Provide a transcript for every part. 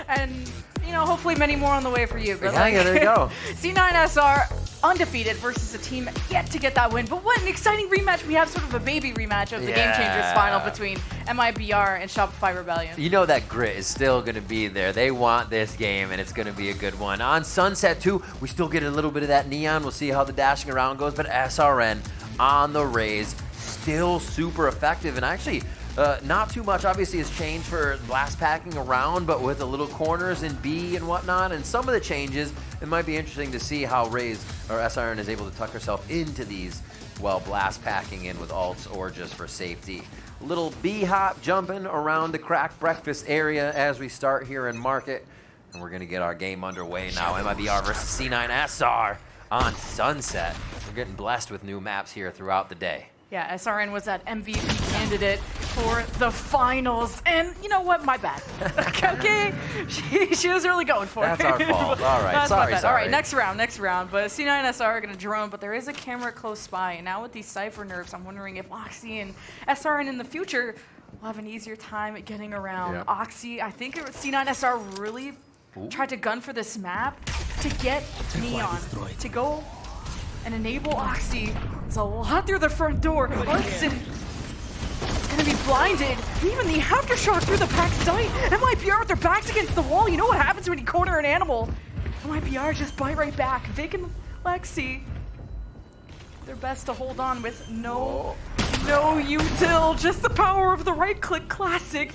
And, you know, hopefully many more on the way for you. But Yeah, there you go. C9SR undefeated versus a team yet to get that win. But what an exciting rematch. We have sort of a baby rematch of the Game Changers final between MIBR and Shopify Rebellion. You know that grit is still going to be there. They want this game, and it's going to be a good one. On Sunset 2, we still get a little bit of that neon. We'll see how the dashing around goes, but SRN on the Rays, still super effective. And actually, not too much obviously has changed for blast packing around, but with the little corners in B and whatnot, and some of the changes, it might be interesting to see how Rays or SRN is able to tuck herself into these while blast packing in with ults or just for safety. Little B-hop jumping around the crack breakfast area as we start here in Market. And we're going to get our game underway now. MIBR versus C9SR on Sunset. We're getting blessed with new maps here throughout the day. Yeah, SRN was that MVP candidate for the finals. And you know what? My bad. Okay? She was really going for it. That's our fault. All right. Sorry. All right, next round. But C9SR are going to drone, but there is a camera close by. And now with these Cypher nerfs, I'm wondering if Oxy and SRN in the future will have an easier time at getting around. Yep. Oxy, I think C9SR really tried to gun for this map to get Neon to go and enable Oxy. It's a lot through the front door. Hudson is going to be blinded. Even the aftershock through the pack sight. MIBR with their backs against the wall. You know what happens when you corner an animal. MIBR just bite right back. Vic and Lexi, their best to hold on with no util. Just the power of the right-click classic.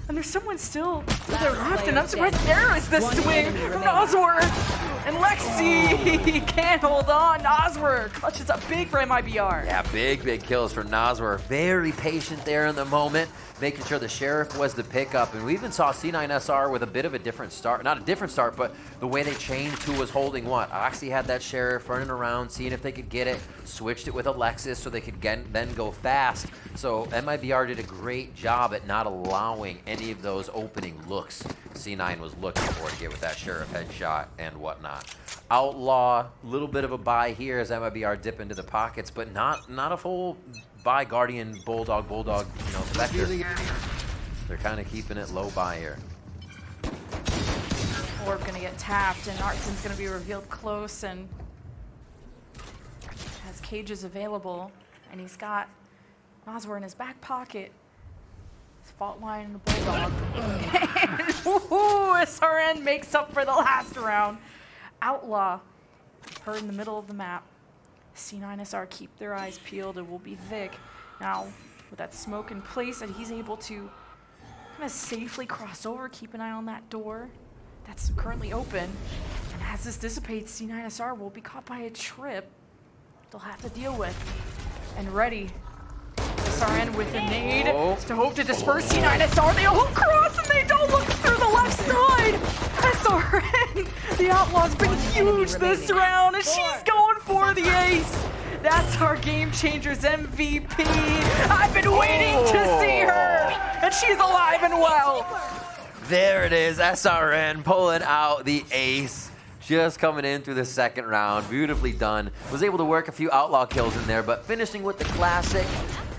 And there's someone still to their left, and that's where there is this swing from Nosworth. And Lexi can't hold on. Nosworth clutches up big for MIBR. Yeah, big kills for Nosworth. Very patient there in the moment, making sure the Sheriff was the pickup. And we even saw C9SR with a bit of a different start. Not a different start, but the way they changed who was holding what. Oxy had that Sheriff running around, seeing if they could get it. Switched it with Alexis so they could then go fast. So MIBR did a great job at not allowing any of those opening looks C9 was looking for to get with that Sheriff headshot and whatnot. Outlaw, a little bit of a buy here as MIBR dip into the pockets, but not a full buy Guardian, Bulldog, you know, Spectre. They're kind of keeping it low buy here. Orb gonna get tapped, and Artson's gonna be revealed close, and has cages available, and he's got Nosworth in his back pocket. His fault line and the Bulldog. SRN makes up for the last round. Outlaw, her in the middle of the map. C9SR keep their eyes peeled. It will be Vic. Now, with that smoke in place, and he's able to kind of safely cross over, keep an eye on that door that's currently open. And as this dissipates, C9SR will be caught by a trip they'll have to deal with. And ready. SRN with a nade to hope to disperse C9SR. They all cross and they don't look through the left side. SRN, the Outlaw's been huge this round, and she's going for the ace. That's our Game Changers MVP. I've been waiting to see her, and she's alive and well. There it is, SRN pulling out the ace. Just coming in through the second round, beautifully done. Was able to work a few Outlaw kills in there, but finishing with the classic,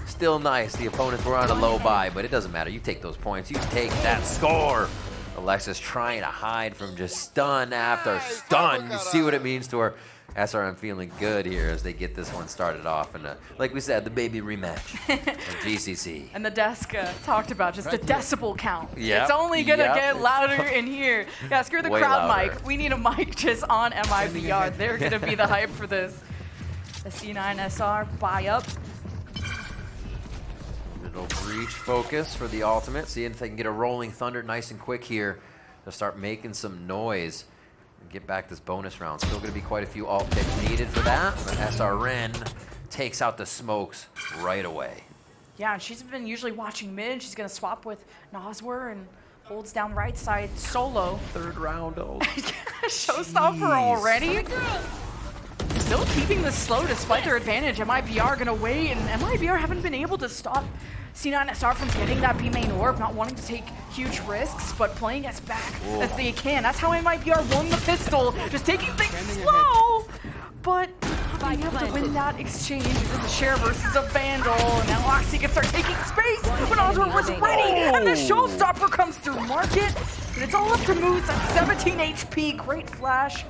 still nice. The opponents were on a low buy, but it doesn't matter. You take those points, you take that score. Alexis trying to hide from just stun after stun. You see what it means to her. SRM feeling good here as they get this one started off. And like we said, the baby rematch of GCC. And the desk talked about just the decibel count. Yep. It's only going to get louder in here. Yeah, screw the Way crowd louder. mic. We need a mic just on MIBR. They're going to be the hype for this. The C9SR buy up. Little breach focus for the ultimate. See if they can get a rolling thunder nice and quick here to start making some noise and get back this bonus round. Still going to be quite a few ult picks needed for that, but SRN takes out the smokes right away. Yeah, she's been usually watching mid. She's going to swap with Nosworth and holds down right side solo. Third round ult. Showstopper already. Still keeping this slow despite their advantage. MIBR going to wait, and MIBR haven't been able to stop C9SR from getting that B main orb, not wanting to take huge risks, but playing as back as they can. That's how MIBR won the pistol, just taking things slow. But being able to win that exchange is the share versus a Vandal. And now Oxy can start taking space when Osborne was ready. And the showstopper comes through Market. And it's all up to Moose at 17 HP. Great flash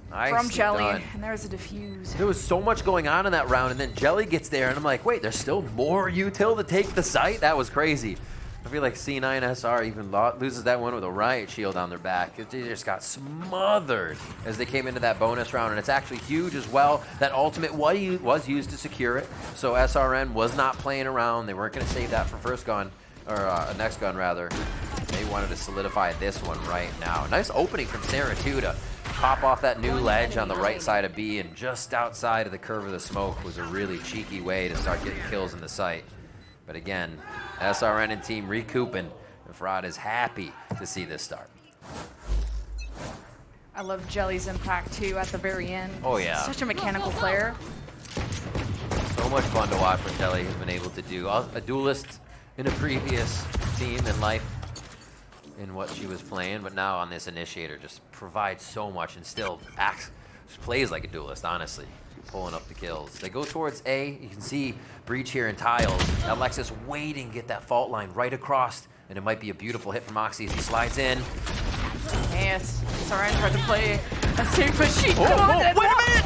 from Jelly. Done. And there's a defuse. There was so much going on in that round, and then Jelly gets there, and I'm like, wait, there's still more util to take the site? That was crazy. I feel like C9SR even loses that one with a Riot shield on their back. They just got smothered as they came into that bonus round, and it's actually huge as well. That ultimate was used to secure it, so SRN was not playing around. They weren't going to save that for first gun, or next gun rather. They wanted to solidify this one right now. Nice opening from Sarah too to pop off that new ledge on the right side of B, and just outside of the curve of the smoke was a really cheeky way to start getting kills in the site. But again, SRN and team recouping, and Fraud is happy to see this start. I love Jelly's impact too at the very end. Oh yeah. Such a mechanical player. So much fun to watch what Jelly has been able to do. A duelist in a previous team in life in what she was playing, but now on this Initiator just provides so much and still plays like a duelist, honestly. Pulling up the kills. They go towards A. You can see Breach here in tiles. Alexis waiting to get that fault line right across, and it might be a beautiful hit from Oxy as he slides in. Yes, Saran tried to play a safe machine. Oh, wait a minute!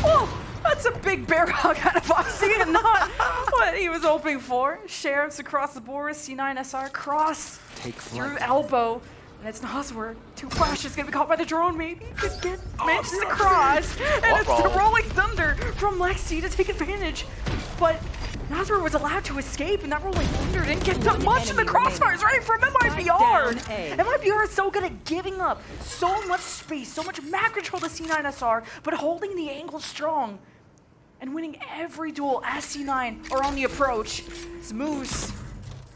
Oh, that's a big bear hug out of Oxy and not what he was hoping for. Sheriffs across the board. C9SR cross through elbow. And it's Noswer. 2 flashes gonna be caught by the drone, maybe. Could get missed to cross. And it's the Rolling Thunder from Lexi to take advantage. But Noswer was allowed to escape, and that Rolling Thunder didn't get that much in the crossfires, right? From MIBR. MIBR is so good at giving up so much space, so much map control to C9SR, but holding the angle strong and winning every duel as C9 are on the approach. It's Moose,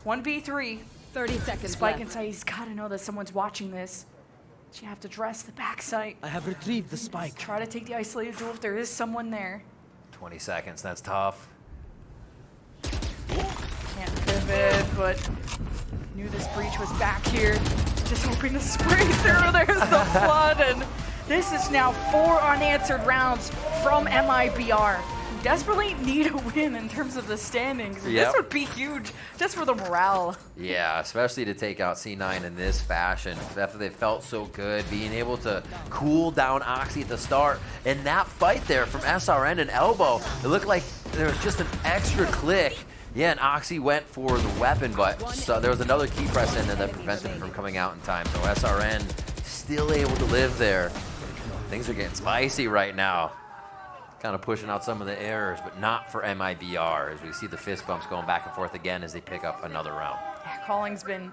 1v3. 30 seconds Spike left. inside, he's gotta know that someone's watching this. So you have to dress the backside. I have retrieved the spike. Try to take the isolated duel if there is someone there. 20 seconds, that's tough. Can't pivot, but knew this breach was back here. Just hoping to spray through. There's the flood, and this is now 4 unanswered rounds from MIBR. Desperately need a win in terms of the standings. Yep. This would be huge just for the morale. Yeah, especially to take out C9 in this fashion. After they felt so good, being able to cool down Oxy at the start. And that fight there from SRN and Elbow, it looked like there was just an extra click. Yeah, and Oxy went for the weapon, but there was another key press in there that prevented him from coming out in time. So SRN still able to live there. Things are getting spicy right now. Kind of pushing out some of the errors, but not for MIBR, as we see the fist bumps going back and forth again as they pick up another round. Yeah, calling's been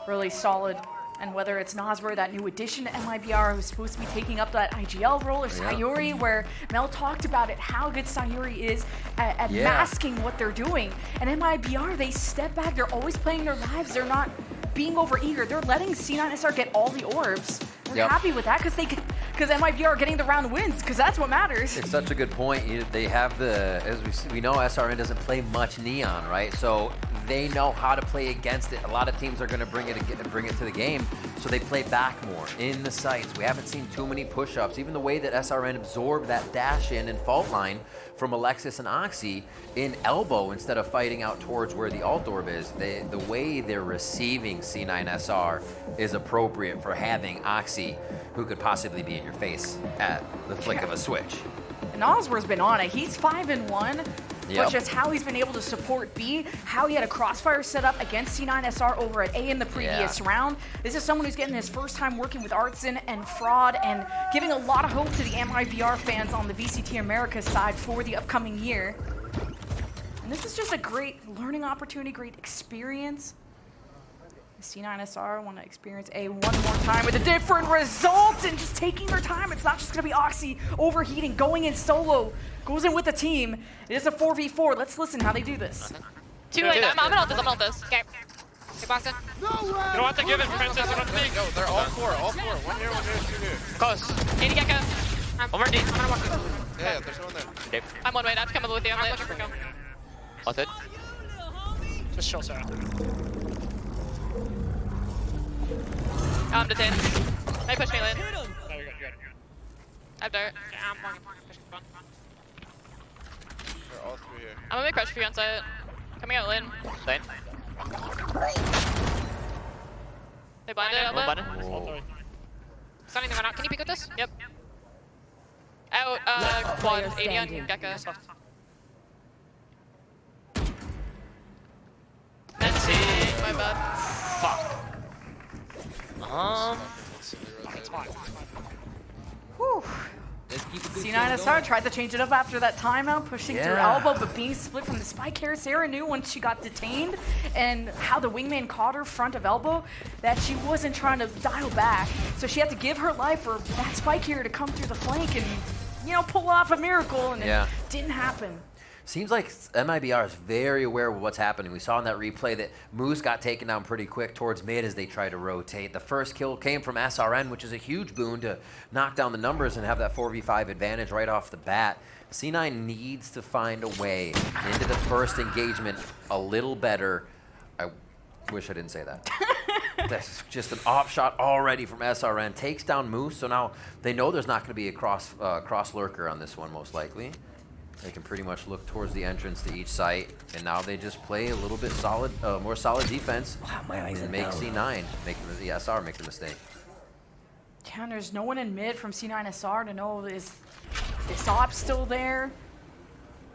really solid, and whether it's Noswer, that new addition to MIBR, who's supposed to be taking up that IGL role, or Sayuri, where Mel talked about it, how good Sayuri is at masking what they're doing. And MIBR, they step back, they're always playing their lives, they're not being overeager, they're letting C9SR get all the orbs. They're happy with that because MIBR are getting the round wins, because that's what matters. It's such a good point. They have as we know, SRN doesn't play much Neon, right? So they know how to play against it. A lot of teams are going to bring it to the game, so they play back more in the sites. We haven't seen too many push-ups. Even the way that SRN absorbed that dash in and fault line from Alexis and Oxy in elbow instead of fighting out towards where the alt orb is, the way they're receiving C9SR is appropriate for having Oxy, who could possibly be in your face at the flick of a switch. And Osborne's been on it. He's 5-1. But just how he's been able to support B, how he had a crossfire set up against C9SR over at A in the previous round. This is someone who's getting his first time working with Artson and Fraud, and giving a lot of hope to the MIBR fans on the VCT Americas side for the upcoming year. And this is just a great learning opportunity, great experience. C9SR want to experience A one more time with a different result, and just taking her time. It's not just going to be Oxy overheating, going in solo, goes in with the team. It is a 4v4. Let's listen how they do this. Too late. I'm gonna ult this. I'm gonna ult this. Okay. Hey, Boston. You don't have to give it, Princess. You don't have to think. No, they're all four. One here, 2 here. Close. 80 Gecko. One more D. I'm gonna walk this. Yeah, there's no one there. I'm one way. I'm coming with you. I'm late. Ult it. Just chill, Sarah. I'm detained. They push me lane. No, you're good. I have dart. Okay, I'm walking. all three here. I'm gonna crush for you on site. Coming out lane. Lane. They blinded One elbow. button. Oh. Stunning them out. Can you peek with this? Yep. Out, quad, 80 on Gecko. That's it. My bad. Fuck. It's fine. Whew. C9SR tried to change it up after that timeout, pushing through Yeah. elbow, but being split from the spike here. Sarah knew when she got detained and how the wingman caught her front of elbow that she wasn't trying to dial back. So she had to give her life for that spike here to come through the flank and, you know, pull off a miracle, and Yeah. it didn't happen. Seems like MIBR is very aware of what's happening. We saw in that replay that Moose got taken down pretty quick towards mid as they try to rotate. The first kill came from SRN, which is a huge boon to knock down the numbers and have that 4v5 advantage right off the bat. C9 needs to find a way into the first engagement a little better. I wish I didn't say that. That's just an off shot already from SRN. Takes down Moose, so now they know there's not going to be a cross lurker on this one most likely. They can pretty much look towards the entrance to each site, and now they just play a little bit solid, more solid defense, and make C9 make the SR make the mistake. Yeah, and there's no one in mid from C9SR to know is Op still there?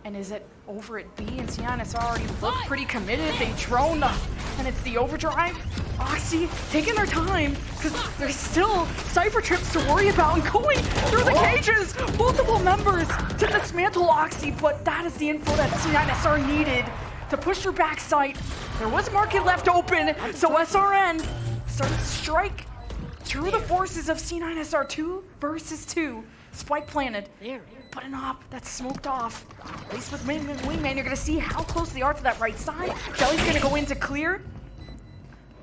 And is it over at B? And C9SR already look pretty committed. They drone, and it's the overdrive. Oxy taking their time because there's still Cypher trips to worry about and going through the cages. Multiple members to dismantle Oxy, but that is the info that C9SR needed to push their back site. There was a market left open, so SRN starts to strike through the forces of C9SR 2 versus 2. Spike planted, but an op that's smoked off. At least with Wingman, you're gonna see how close they are to that right side. Jelly's gonna go in to clear.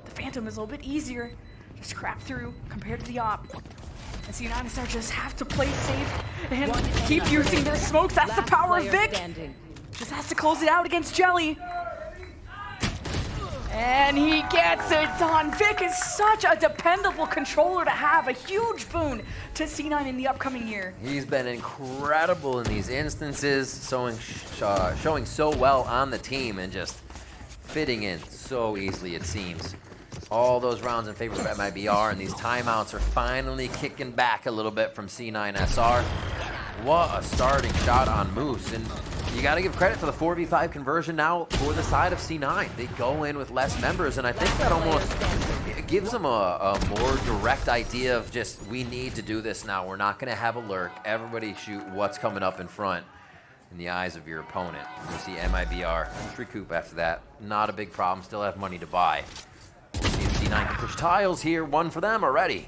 The Phantom is a little bit easier. Just crap through compared to the op. And C9SR just have to play safe and keep using their smokes. That's the power of Vic. Just has to close it out against Jelly. And he gets it done. Vic is such a dependable controller to have. A huge boon to C9 in the upcoming year. He's been incredible in these instances, showing so well on the team and just fitting in so easily, it seems. All those rounds in favor of MIBR, and these timeouts are finally kicking back a little bit from C9SR. What a starting shot on Moose, and you got to give credit for the 4v5 conversion now for the side of C9. They go in with less members, and I think that almost gives them a more direct idea of just, we need to do this now. We're not going to have a lurk. Everybody shoot what's coming up in front in the eyes of your opponent. You see MIBR recoup after that. Not a big problem. Still have money to buy. See if C9 can push tiles here. One for them already.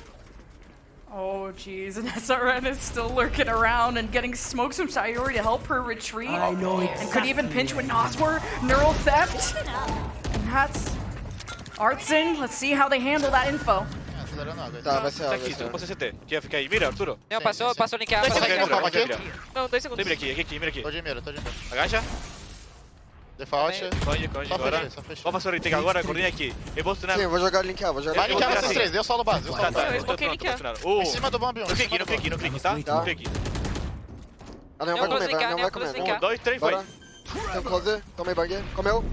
Oh, geez, and SRN is still lurking around and getting smokes from Sayori to help her retreat. I know and could even pinch with Noswar, neural theft. And that's Artson. Let's see how they handle that info. Tá, vai ser Tá ela, aqui, vai ser tu ela. pode ser CT. Quer ficar aí? Mira, Arturo. Não, passou linkear. Dois Passou segundos, linkear. calma aqui. mira. Não, 2 segundos. Mira aqui, mira aqui. Tô de mira. Agacha. Default. Corre Só agora. fechei, só fechei. Qual passou o retake agora? Coordina aqui. Eu vou stunar. Sim, vou jogar linkear, vou jogar Vai linkear. linkear vocês três, deu solo base. Tá, tá. Eu coloquei Tô linkear. stunado. Em cima do bomb 1. No clique, tá? Tá. No clique. Ah, não vai comer, não vai comer. Linkear. 1, 2, 3, foi. Bora. Tem um close, tomei bug. Comeu.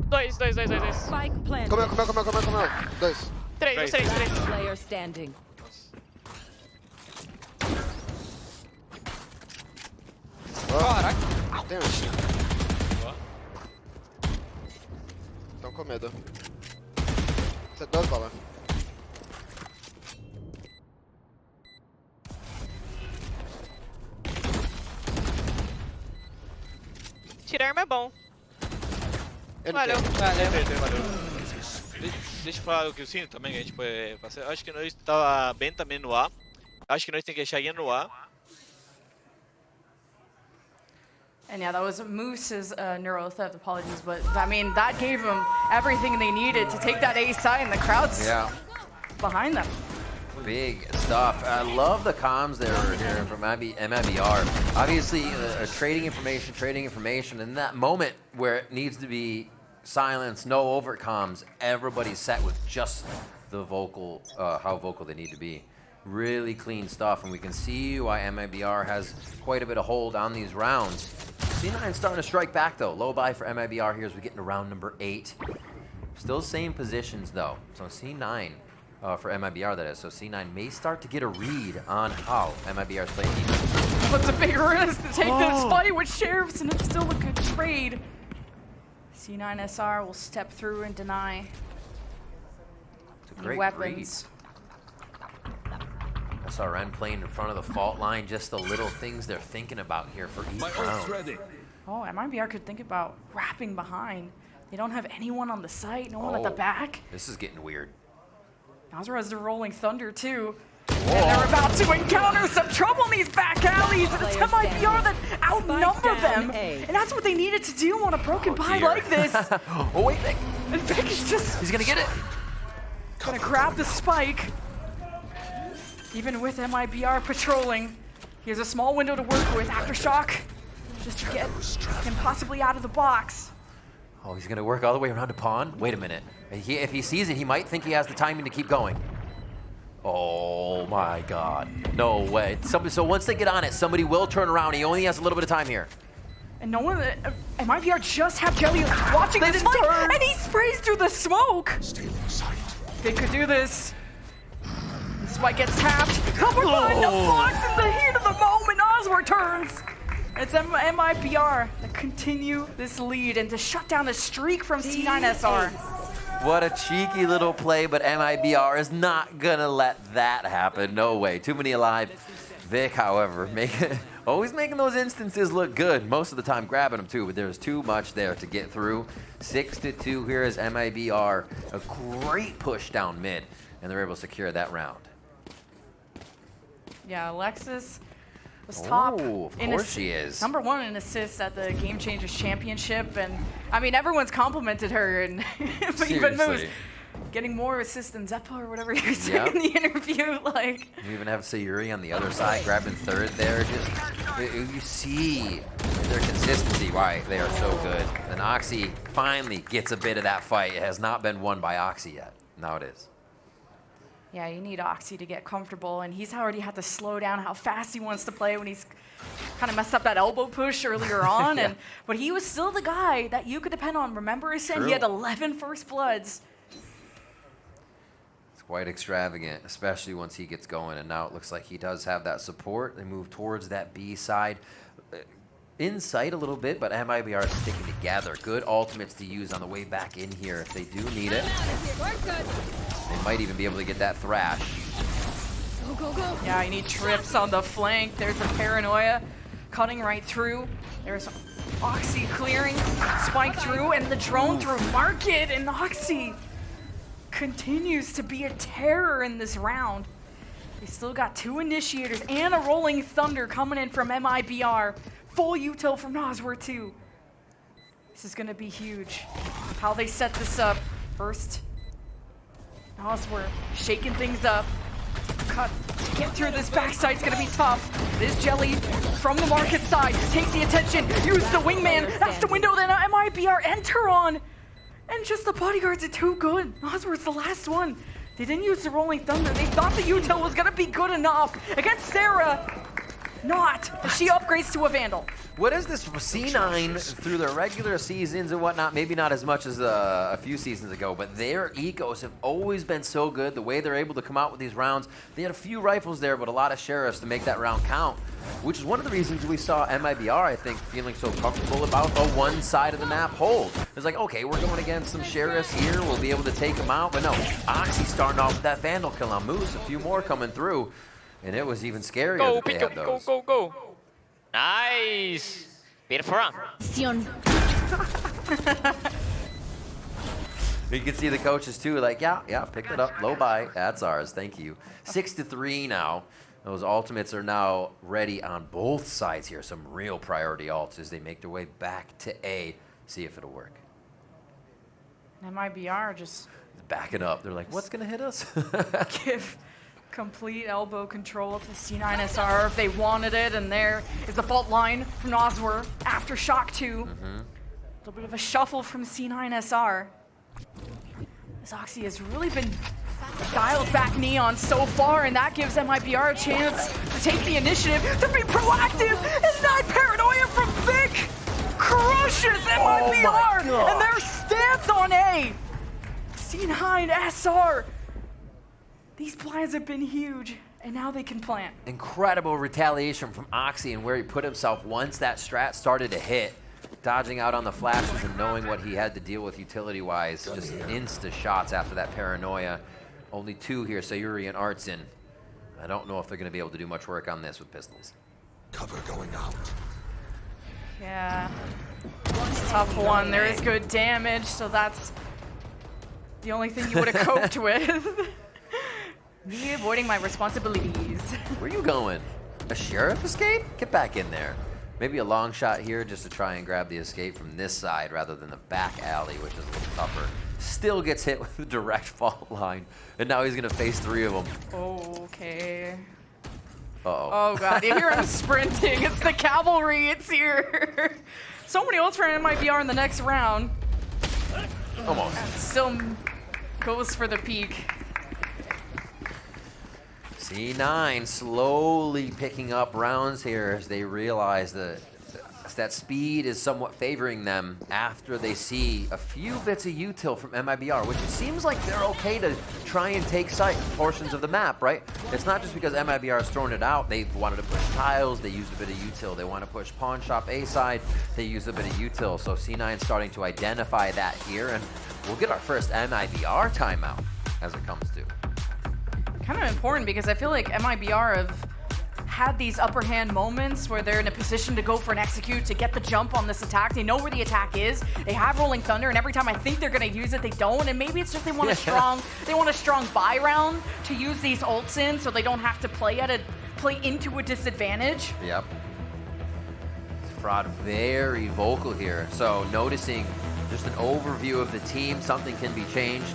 2. Spike planted. Comeu. 2. 3. Player standing. Caraca. Tem ult. Estão com medo. Você 2 balas. Tirar arma é bom. Valeu. Deixa eu falar o que eu sinto também, que a gente pode fazer. Acho que nós estava bem também no A. Acho que nós temos que deixar no A. And yeah, that was Moose's neural theft, apologies, but I mean, that gave them everything they needed to take that A side, and the crowd's behind them. Big stuff. I love the comms they were hearing from MIBR. Obviously, trading information. In that moment where it needs to be silence, no overt comms, everybody's set with just the vocal, how vocal they need to be. Really clean stuff, and we can see why MIBR has quite a bit of hold on these rounds. C9 starting to strike back though. Low buy for MIBR here as we get into round number 8. Still same positions though. So C9 for MIBR that is. So C9 may start to get a read on how MIBR is playing defense. But it's a big risk to take this fight with Sheriffs, and it's still a good trade. C9SR will step through and deny It's a any great weapons. read. SRN playing in front of the fault line. Just the little things they're thinking about here for each round. Oh, MIBR could think about wrapping behind. They don't have anyone on the site, no one at the back. This is getting weird. Nazra has the Rolling Thunder too. And they're about to encounter some trouble in these back alleys, and it's MIBR that outnumber them. And that's what they needed to do on a broken bye dear. like this. Oh wait, Vic. And Vic is just He's gonna get it. gonna grab the spike. Even with MIBR patrolling, he has a small window to work with. Aftershock, just to get him possibly out of the box. Oh, he's gonna work all the way around to pawn? Wait a minute. If he sees it, he might think he has the timing to keep going. Oh my God. No way. So once they get on it, somebody will turn around. He only has a little bit of time here. And no one, MIBR just have Jelly watching this fight, and he sprays through the smoke. They could do this. The spike gets tapped. Cover behind the box in the heat of the moment. Oswald turns. It's MIBR that continue this lead and to shut down the streak from C9SR. What a cheeky little play, but MIBR is not gonna let that happen. No way. Too many alive. Vic, however, always making those instances look good. Most of the time grabbing them too, but there's too much there to get through. 6-2 here is MIBR. A great push down mid, and they're able to secure that round. Yeah, Alexis was top. Oh, of course she is. #1 in assists at the Game Changers Championship, and I mean everyone's complimented her and even moves. Getting more assists than Zeppa or whatever you said in the interview. Like you even have Sayuri on the other side grabbing third there. Just you see their consistency, why they are so good. And Oxy finally gets a bit of that fight. It has not been won by Oxy yet. Now it is. yeah, you need Oxy to get comfortable, and he's already had to slow down how fast he wants to play when he's kind of messed up that elbow push earlier on. Yeah. But he was still the guy that you could depend on. Remember I said he had 11 first bloods. It's quite extravagant, especially once he gets going, and now it looks like he does have that support. They move towards that B side. In sight a little bit, but MIBR is sticking together. Good ultimates to use on the way back in here if they do need it. They might even be able to get that thrash. Yeah, you need trips on the flank. There's a Paranoia cutting right through. There's Oxy clearing, spike through, and the drone through Market, and Oxy continues to be a terror in this round. They still got 2 initiators and a Rolling Thunder coming in from MIBR. Full util from Nosworth too. This is gonna be huge. How they set this up. First, Nosworth shaking things up. Cut. Get through this backside is gonna be tough. This Jelly from the Market side takes the attention. Use the wingman. That's the window that MIBR enter on. And just the bodyguards are too good. Nosworth's the last one. They didn't use the Rolling Thunder. They thought the util was gonna be good enough against Sarah. Not. She upgrades to a Vandal. What is this C9 through their regular seasons and whatnot? Maybe not as much as a few seasons ago, but their ecos have always been so good. The way they're able to come out with these rounds. They had a few rifles there, but a lot of sheriffs to make that round count, which is one of the reasons we saw MIBR, I think, feeling so comfortable about a one side of the map hold. It's like, okay, we're going against some sheriffs here. We'll be able to take them out. But no, Oxy starting off with that Vandal kill on Moose. A few more coming through. And it was even scarier that they had those. Go. Nice. Beautiful run. You can see the coaches too, like, yeah, pick it up, low buy, that's ours, thank you. 6-3 now. Those ultimates are now ready on both sides here. Some real priority ults as they make their way back to A. See if it'll work. MIBR just Backing up, they're like, what's gonna hit us? give complete elbow control to C9SR if they wanted it, and there is the fault line from Nosworth. Aftershock 2. A little bit of a shuffle from C9SR. This Oxy has really been dialed back Neon so far, and that gives MIBR a chance to take the initiative, to be proactive, and that Paranoia from Vic! crushes MIBR, and their stance on A. C9SR. These blinds have been huge, and now they can plant. Incredible retaliation from Oxy and where he put himself once that strat started to hit. Dodging out on the flashes and knowing what he had to deal with utility-wise. Just insta shots after that paranoia. Only 2 here, Sayuri and Artsin. I don't know if they're going to be able to do much work on this with pistols. Cover going out. Yeah, tough one. There is good damage, so that's the only thing you would have coped with. Me avoiding my responsibilities. Where are you going? A sheriff escape? Get back in there. Maybe a long shot here just to try and grab the escape from this side rather than the back alley, which is a little tougher. Still gets hit with a direct fault line, and now he's going to face 3 of them. Okay. Uh-oh. Oh god, you hear him sprinting. It's the cavalry, it's here. So many ults for MIBR in the next round. Almost. Still goes for the peak. C9 slowly picking up rounds here as they realize that speed is somewhat favoring them after they see a few bits of util from MIBR, which it seems like they're okay to try and take portions of the map, right? It's not just because MIBR has thrown it out. They wanted to push tiles, they used a bit of util. They want to push pawn shop A side, they used a bit of util. So C9 starting to identify that here, and we'll get our first MIBR timeout as it comes to. Kind of important because I feel like MIBR have had these upper hand moments where they're in a position to go for an execute to get the jump on this attack. They know where the attack is. They have Rolling Thunder, and every time I think they're going to use it, they don't. And maybe it's just they want a strong buy round to use these ults in, so they don't have to play into a disadvantage. Yep. Fraud very vocal here. So noticing just an overview of the team, something can be changed.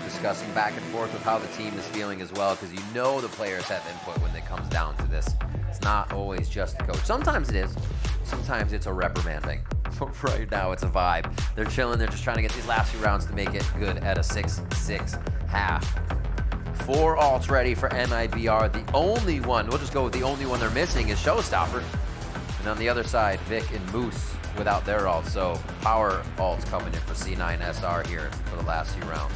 Discussing back and forth with how the team is feeling as well, because you know the players have input when it comes down to this. It's not always just the coach. Sometimes it is. Sometimes it's a reprimanding. But right now it's a vibe. They're chilling. They're just trying to get these last few rounds to make it good at a 6-6 half. 4 ults ready for MIBR. The only one, we'll just go with the only one they're missing is Showstopper. And on the other side, Vic and Moose without their ults. So power ults coming in for C9SR here for the last few rounds.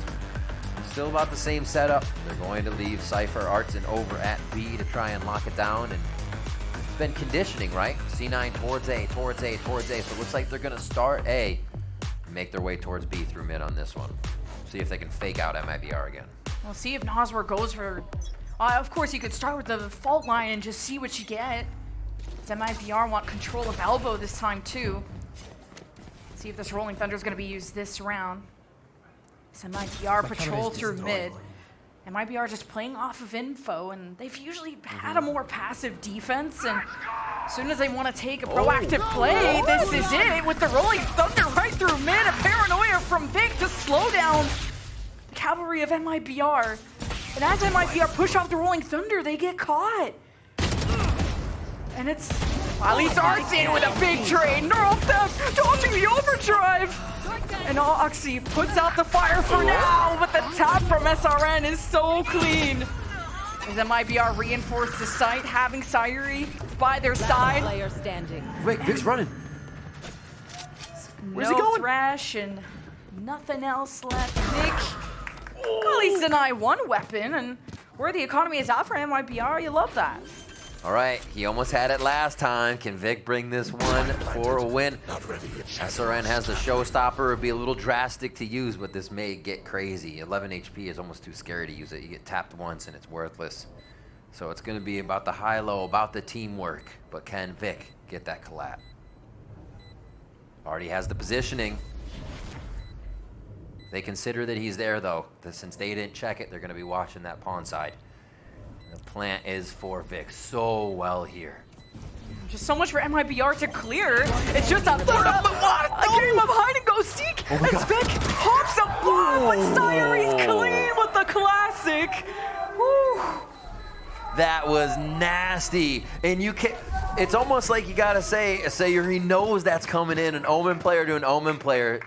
Still about the same setup. They're going to leave Cypher, Artsin over at B to try and lock it down. And it's been conditioning, right? C9 towards A, towards A, towards A. So it looks like they're going to start A and make their way towards B through mid on this one. See if they can fake out MIBR again. We'll see if Noswar goes for... of course, you could start with the fault line and just see what you get. Does MIBR want control of elbow this time, too? See if this Rolling Thunder is going to be used this round. MIBR patrol through mid. MIBR just playing off of info, and they've usually had a more passive defense, and as soon as they want to take a proactive play, this is it, with the Rolling Thunder right through mid, a paranoia from Vic to slow down the cavalry of MIBR. And as MIBR push off the Rolling Thunder, they get caught. And it's Ali's Artsin with a big trade, neural theft, dodging the overdrive. And Oxy puts out the fire for now, but the tap from SRN is so clean. As MIBR reinforced the site, having Sayuri by their side. Player standing. Wait, Vic's running. Where's he No going? thrash and nothing else left. Vic, at least deny one weapon, and where the economy is at for MIBR, you love that. All right, he almost had it last time. Can Vic bring this one for a win? SRN has the showstopper. It'd be a little drastic to use, but this may get crazy. 11 HP is almost too scary to use it. You get tapped once and it's worthless. So it's going to be about the high-low, about the teamwork. But can Vic get that collat? Already has the positioning. They consider that he's there, though. Since they didn't check it, they're going to be watching that pawn side. The plant is for Vic so well here. Just so much for MIBR to clear. It's just a game of hide and go seek. Oh As Vic hops up, but Sayuri's clean with the classic. Woo. That was nasty. And you can it's almost like you gotta say Sayuri knows that's coming in. An Omen player to an Omen player.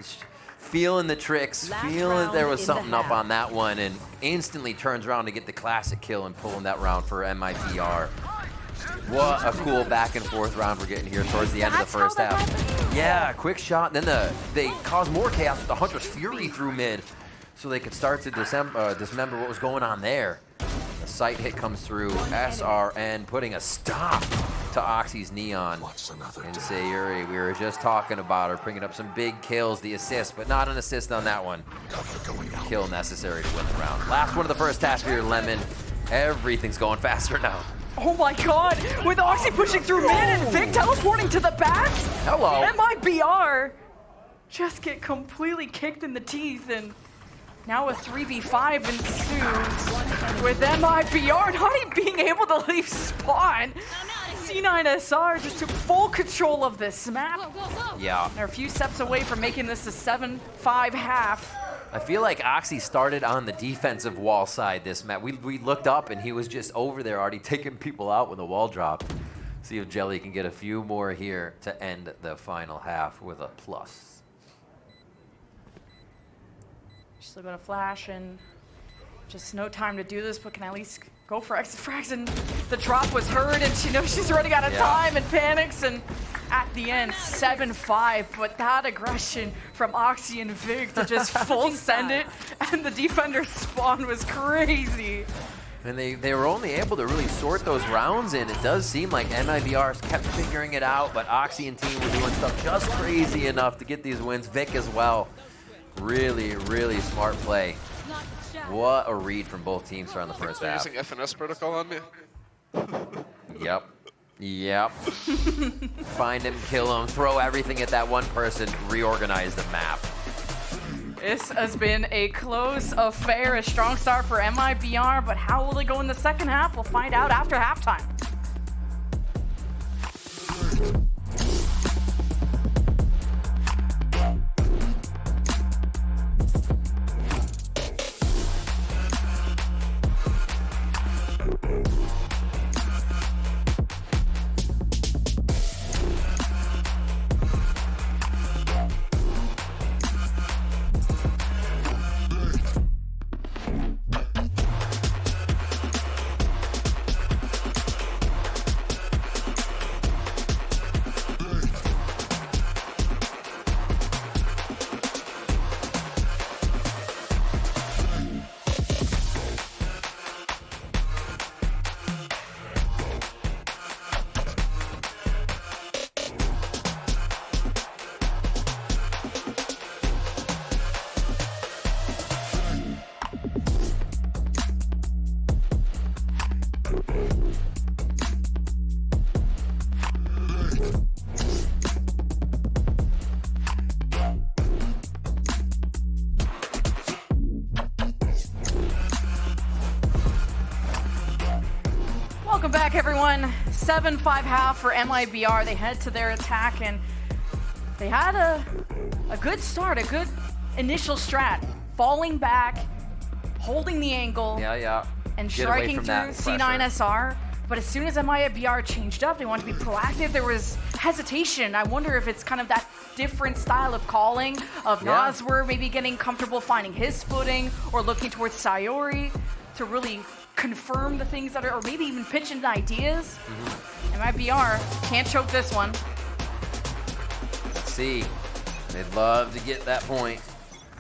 Feeling the tricks, feeling there was something up on that one, and instantly turns around to get the classic kill and pulling that round for MIBR. What a cool back and forth round we're getting here towards the end of the first half. Yeah, quick shot. And then they caused more chaos with the Hunter's Fury through mid, so they could start to dismember what was going on there. A sight hit comes through. SRN putting a stop to Oxy's Neon. And Sayuri, we were just talking about her, bringing up some big kills, the assist, but not an assist on that one. Kill necessary to win the round. Last one of the first half here, Lemon. Everything's going faster now. Oh my god, with Oxy pushing through mid and Vic teleporting to the back. Hello. MIBR just get completely kicked in the teeth, and now a 3v5 ensues with MIBR not even being able to leave spawn. C9SR just took full control of this map. Yeah. They're a few steps away from making this a 7-5 half. I feel like Oxy started on the defensive wall side this map. We looked up and he was just over there already taking people out with a wall drop. See if Jelly can get a few more here to end the final half with a plus. Still got a flash and just no time to do this, but can at least go for exit frags, and the drop was heard and she knows she's running out of time and panics, and at the end 7-5, but that aggression from Oxy and Vig to just full send it, and the defender's spawn was crazy. And they were only able to really sort those rounds in. It does seem like MIBR kept figuring it out, but Oxy and team were doing stuff just crazy enough to get these wins. Vic as well. Really, really smart play. What a read from both teams around the first half. Using FNS protocol on me. Yep. Yep. Find him, kill him, throw everything at that one person, reorganize the map. This has been a close affair, a strong start for MIBR, but how will it go in the second half? We'll find out after halftime. Welcome back, everyone. 7-5 half for MIBR. They head to their attack, and they had a good start, a good initial strat. Falling back, holding the angle, and striking through C9SR. But as soon as MIBR changed up, they wanted to be proactive. There was hesitation. I wonder if it's kind of that different style of calling, of Nazwer maybe getting comfortable finding his footing, or looking towards Sayuri to really confirm the things that are, or maybe even pitch in ideas. MIBR can't choke this one. Let's see. They'd love to get that point.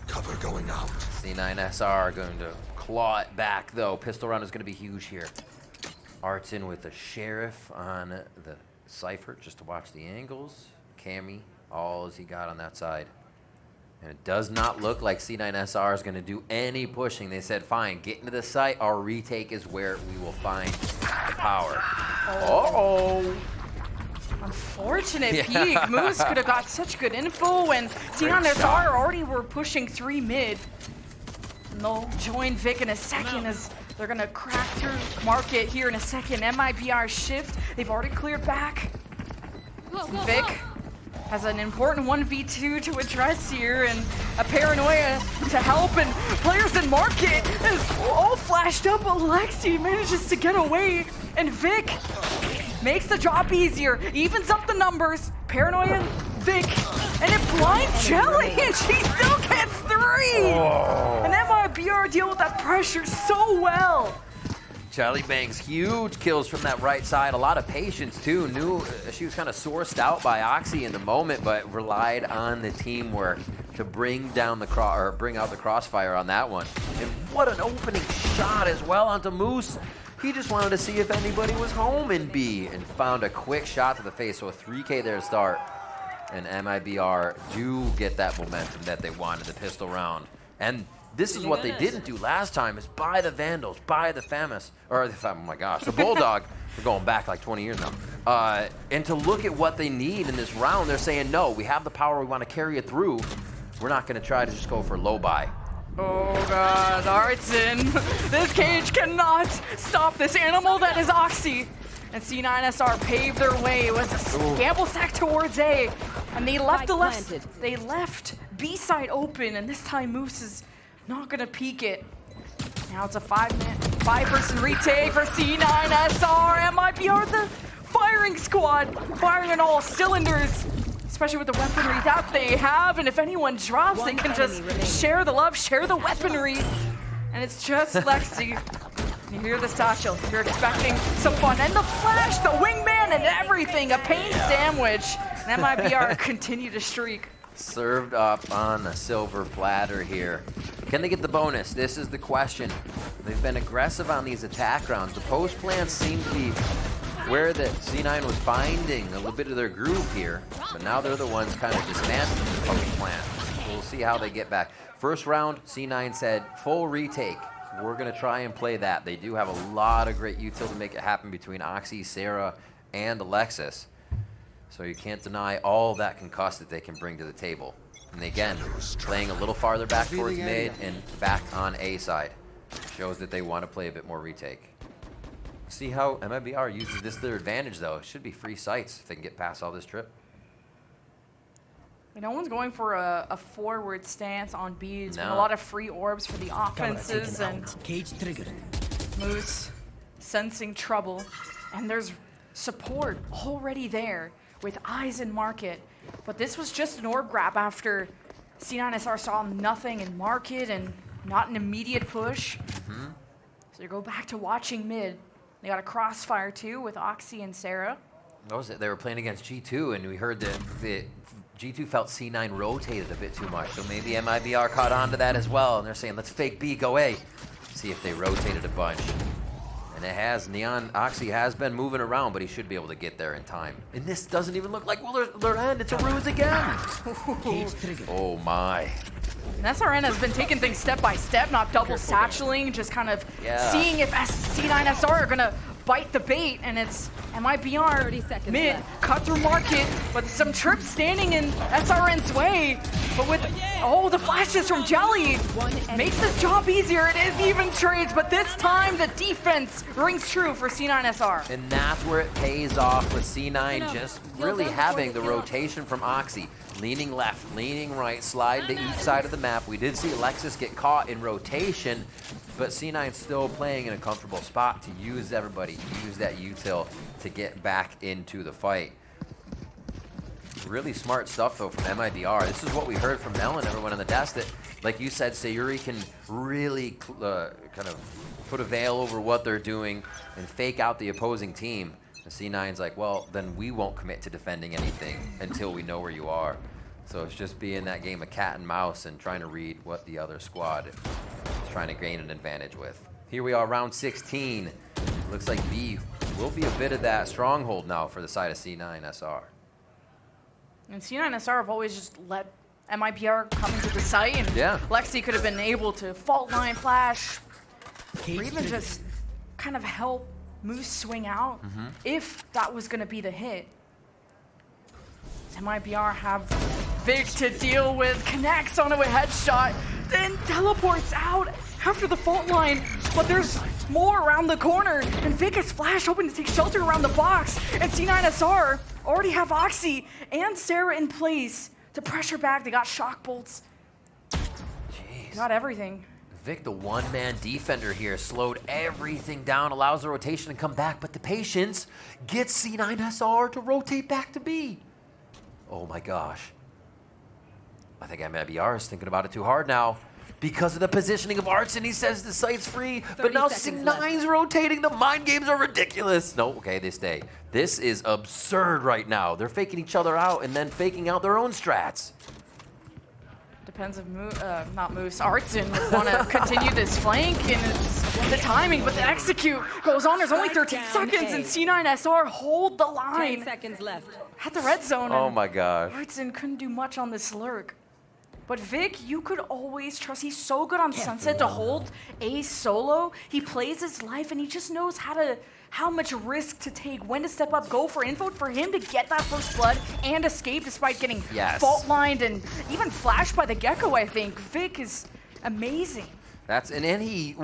Cover going out. C9SR going to claw it back, though. Pistol round is going to be huge here. Artson with the Sheriff on the Cypher just to watch the angles. Cammy, all as he got on that side. And it does not look like C9SR is going to do any pushing. They said, fine, get into the site. Our retake is where we will find the power. Uh-oh. Unfortunate peek. Moose could have got such good info when C9SR already were pushing 3 mid. And they'll join Vic in a second as they're going to crack through market here in a second. MIBR shift. They've already cleared back. Vic has an important 1v2 to address here, and a paranoia to help, and players in market is all flashed up, but Lexi manages to get away, and Vic makes the drop easier, evens up the numbers. Paranoia, Vic, and it blinds Jelly, and she still gets 3! And MIBR deal with that pressure so well. Charlie bangs huge kills from that right side. A lot of patience too. Knew she was kind of sourced out by Oxy in the moment, but relied on the teamwork to bring down the bring out the crossfire on that one. And what an opening shot as well onto Moose. He just wanted to see if anybody was home in B and found a quick shot to the face. So a 3K there to start. And MIBR do get that momentum that they wanted, the pistol round. And this is what they didn't do last time, is buy the Vandals, buy the Famous, or oh my gosh, the Bulldog. We're going back like 20 years now. And to look at what they need in this round, they're saying, no, we have the power, we want to carry it through. We're not going to try to just go for low buy. Oh god, Artson. This cage cannot stop this animal that is Oxy. And C9SR paved their way. It was a gamble stack towards A. And they left they left B side open, and this time Moose is not gonna peek it. Now it's a 5-person retake for C9SR. MIBR, the firing squad, firing on all cylinders, especially with the weaponry that they have. And if anyone drops, they can just share the love, share the weaponry. And it's just Lexi. You hear the satchel, you're expecting some fun. And the flash, the wingman, and everything, a pain sandwich. And MIBR continue to streak. Served up on a silver platter here. Can they get the bonus? This is the question. They've been aggressive on these attack rounds. The post plants seem to be where the C9 was finding a little bit of their groove here, but now they're the ones kind of dismantling the post plant. We'll see how they get back. First round, C9 said full retake. We're gonna try and play that. They do have a lot of great util to make it happen between Oxy, Sarah, and Alexis. So you can't deny all that concuss that they can bring to the table. And again, playing a little farther back towards mid and back on A side. Shows that they want to play a bit more retake. See how MIBR uses this to their advantage though. It should be free sights if they can get past all this trip. No one's going for a forward stance on B. It's been a lot of free orbs for the offenses, and Cage triggered. Moose sensing trouble. And there's support already there with eyes in market. But this was just an orb grab after C9SR saw nothing in market and not an immediate push. So they go back to watching mid. They got a crossfire too with Oxy and Sarah. They were playing against G2, and we heard that the G2 felt C9 rotated a bit too much, so maybe MIBR caught on to that as well, and they're saying, let's fake B, go A. See if they rotated a bunch. And it has. Neon Oxy has been moving around, but he should be able to get there in time. And this doesn't even look like their end. It's a ruse again. Oh my. And SRN has been taking things step by step, not double satcheling, just kind of seeing if C9SR are gonna bite the bait, and it's MIBR mid, cut through market, with some trips standing in SRN's way. But with, the flashes from Jelly, makes the job easier. It is even trades, but this time the defense rings true for C9SR. And that's where it pays off with C9 just really having the rotation from Oxy. Leaning left, leaning right, slide to each side of the map. We did see Alexis get caught in rotation, but C9 still playing in a comfortable spot to use everybody, use that util to get back into the fight. Really smart stuff though from MIBR. This is what we heard from Mel and everyone on the desk, that, like you said, Sayuri can really kind of put a veil over what they're doing and fake out the opposing team. And C9's like, well, then we won't commit to defending anything until we know where you are. So it's just being that game of cat and mouse and trying to read what the other squad is trying to gain an advantage with. Here we are, round 16. Looks like B will be a bit of that stronghold now for the side of C9SR. And C9SR have always just let MIBR come into the site, and Lexi could have been able to fault line flash, or even just kind of help Moose swing out if that was going to be the hit. MIBR have Vic to deal with, connects onto a headshot, then teleports out after the fault line, but there's more around the corner, and Vic is flash hoping to take shelter around the box, and C9SR already have Oxy and Sarah in place to pressure back. They got shock bolts. Jeez. Got everything. Vic, the one-man defender here, slowed everything down, allows the rotation to come back, but the patience gets C9SR to rotate back to B. Oh my gosh. I think MIBR is thinking about it too hard now. because of the positioning of Artson. He says the site's free, but 30 now seconds C9's rotating. The mind games are ridiculous. No, okay, they stay. This is absurd right now. They're faking each other out and then faking out their own strats. Depends if not Moose, Artson would want to continue this flank, and it's the timing, but the execute goes on. There's only 13 seconds, and C9SR hold the 10 line seconds left. at the red zone. Oh and my gosh. Artson couldn't do much on this lurk. But Vic, you could always trust. He's so good on Sunset to hold a solo. He plays his life, and he just knows how much risk to take, when to step up, go for info. For him to get that first blood and escape despite getting fault lined and even flashed by the Gecko, I think. Vic is amazing. And then he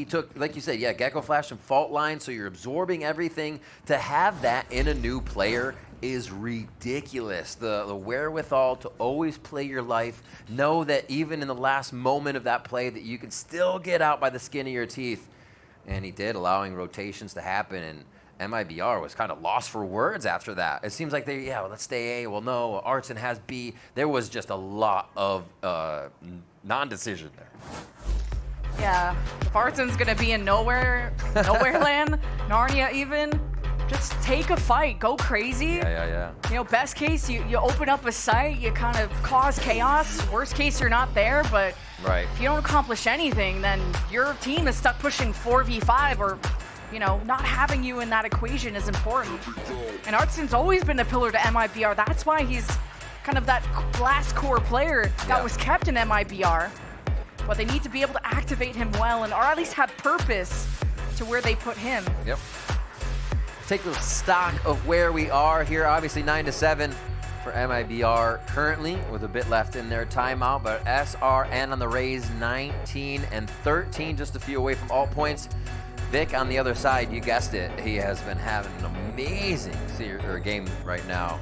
took, like you said, yeah, Gecko flash and fault line, so you're absorbing everything. To have that in a new player is ridiculous. The wherewithal to always play your life, know that even in the last moment of that play that you can still get out by the skin of your teeth. And he did, allowing rotations to happen, and MIBR was kind of lost for words after that. It seems like let's stay A. Well, no, Artson has B. There was just a lot of non-decision there. Yeah, if Artson's gonna be in nowhere land, Narnia even, just take a fight, go crazy. Yeah. You know, best case, you open up a site, you kind of cause chaos. Worst case, you're not there, but Right. if you don't accomplish anything, then your team is stuck pushing 4v5, or, you know, not having you in that equation is important. And Artson's always been a pillar to MIBR. That's why he's kind of that last core player that was kept in MIBR. But they need to be able to activate him well, or at least have purpose to where they put him. Yep. Take a stock of where we are here. Obviously 9-7 for MIBR currently, with a bit left in their timeout, but SRN on the Rays 19 and 13, just a few away from all points. Vic on the other side, you guessed it, he has been having an amazing game right now.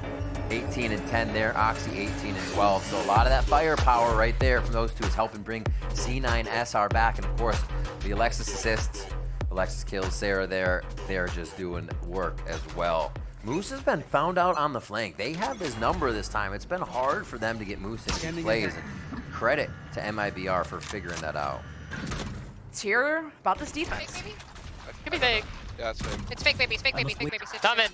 18 and 10 there, Oxy 18 and 12. So a lot of that firepower right there from those two is helping bring C9SR back. And of course, the Alexis assists, Alexis kills Sarah there. They're just doing work as well. Moose has been found out on the flank. They have his number this time. It's been hard for them to get Moose into plays. And credit to MIBR for figuring that out. Let's hear about this Fake, defense. maybe? Could be fake. Yeah, it's fake. It's fake baby, it's fake baby, fake baby. Down mid.